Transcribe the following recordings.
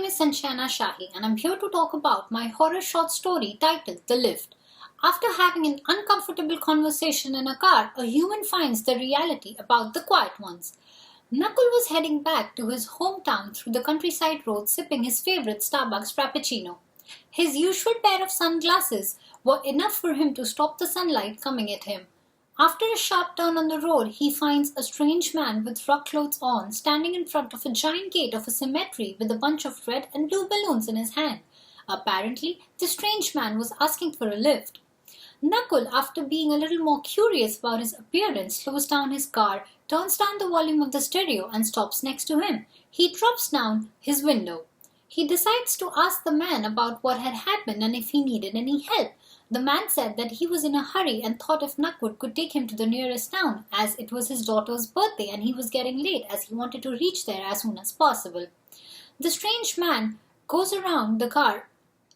is Sanchana Shahi and I'm here to talk about my horror short story titled The Lift. After having an uncomfortable conversation in a car, a human finds the reality about the quiet ones. Nakul was heading back to his hometown through the countryside road sipping his favorite Starbucks Frappuccino. His usual pair of sunglasses were enough for him to stop the sunlight coming at him. After a sharp turn on the road, he finds a strange man with rock clothes on standing in front of a giant gate of a cemetery with a bunch of red and blue balloons in his hand. Apparently, the strange man was asking for a lift. Nakul, after being a little more curious about his appearance, slows down his car, turns down the volume of the stereo and stops next to him. He drops down his window. He decides to ask the man about what had happened and if he needed any help. The man said that he was in a hurry and thought if Nakul could take him to the nearest town, as it was his daughter's birthday and he was getting late as he wanted to reach there as soon as possible. The strange man goes around the car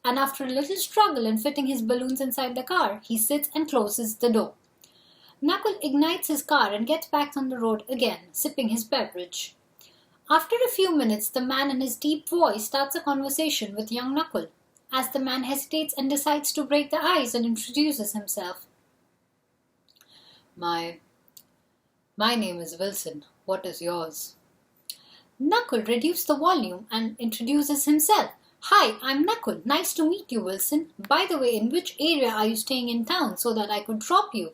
and after a little struggle in fitting his balloons inside the car, he sits and closes the door. Nakul ignites his car and gets back on the road again, sipping his beverage. After a few minutes, the man in his deep voice starts a conversation with young Nakul. As the man hesitates and decides to break the ice and introduces himself. My name is Wilson. What is yours? Nakul reduces the volume and introduces himself. Hi, I'm Nakul. Nice to meet you, Wilson. By the way, in which area are you staying in town so that I could drop you?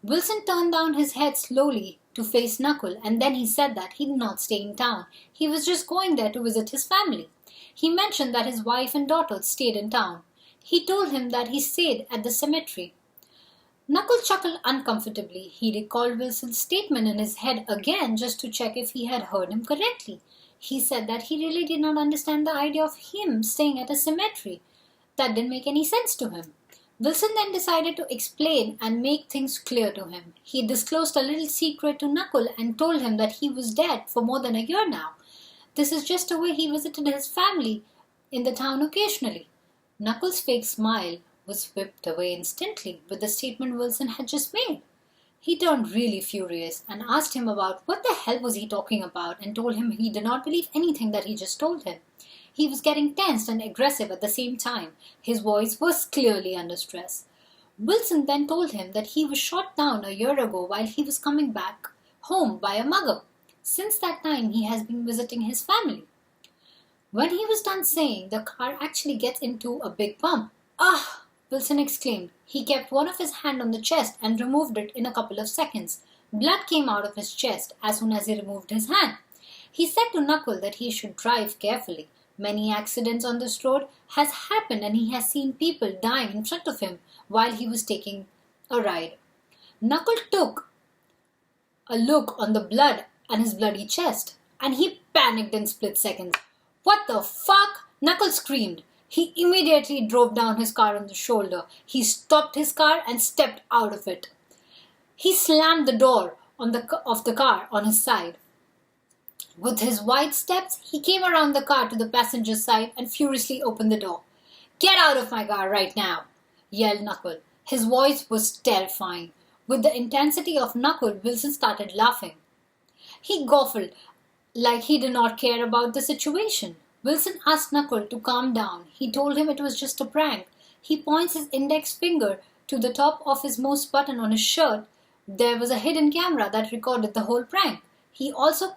Wilson turned down his head slowly to face Nakul and then he said that he did not stay in town. He was just going there to visit his family. He mentioned that his wife and daughter stayed in town. He told him that he stayed at the cemetery. Nakul chuckled uncomfortably. He recalled Wilson's statement in his head again just to check if he had heard him correctly. He said that he really did not understand the idea of him staying at a cemetery. That didn't make any sense to him. Wilson then decided to explain and make things clear to him. He disclosed a little secret to Nakul and told him that he was dead for more than a year now. This is just a way he visited his family in the town occasionally. Nakul's fake smile was whipped away instantly with the statement Wilson had just made. He turned really furious and asked him about what the hell was he talking about and told him he did not believe anything that he just told him. He was getting tensed and aggressive at the same time. His voice was clearly under stress. Wilson then told him that he was shot down a year ago while he was coming back home by a mugger. Since that time, he has been visiting his family. When he was done saying, the car actually gets into a big bump. Ah! Wilson exclaimed. He kept one of his hand on the chest and removed it in a couple of seconds. Blood came out of his chest as soon as he removed his hand. He said to Nakul that he should drive carefully. Many accidents on this road has happened and he has seen people dying in front of him while he was taking a ride. Nakul took a look on the blood and his bloody chest, and he panicked in split seconds. What the fuck? Nakul screamed. He immediately drove down his car on the shoulder. He stopped his car and stepped out of it. He slammed the door of the car on his side. With his wide steps, he came around the car to the passenger side and furiously opened the door. Get out of my car right now, yelled Nakul. His voice was terrifying. With the intensity of Nakul, Wilson started laughing. He guffawed like he did not care about the situation. Wilson asked Nakul to calm down. He told him it was just a prank. He points his index finger to the top of his mouse button on his shirt. There was a hidden camera that recorded the whole prank. He also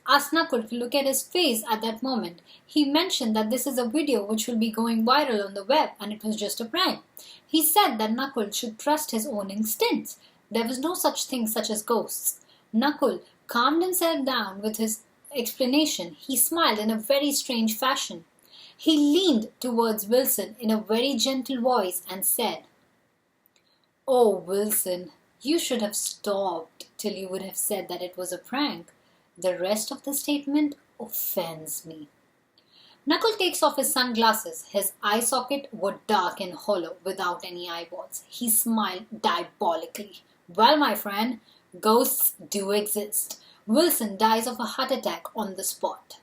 asked Nakul to look at his face at that moment. He mentioned that this is a video which will be going viral on the web and it was just a prank. He said that Nakul should trust his own instincts. There was no such thing such as ghosts. Nakul calmed himself down with his explanation. He smiled in a very strange fashion. He leaned towards Wilson in a very gentle voice and said, Oh, Wilson, you should have stopped till you would have said that it was a prank. The rest of the statement offends me. Nakul takes off his sunglasses. His eye socket were dark and hollow without any eyeballs. He smiled diabolically. Well, my friend, ghosts do exist. Wilson dies of a heart attack on the spot.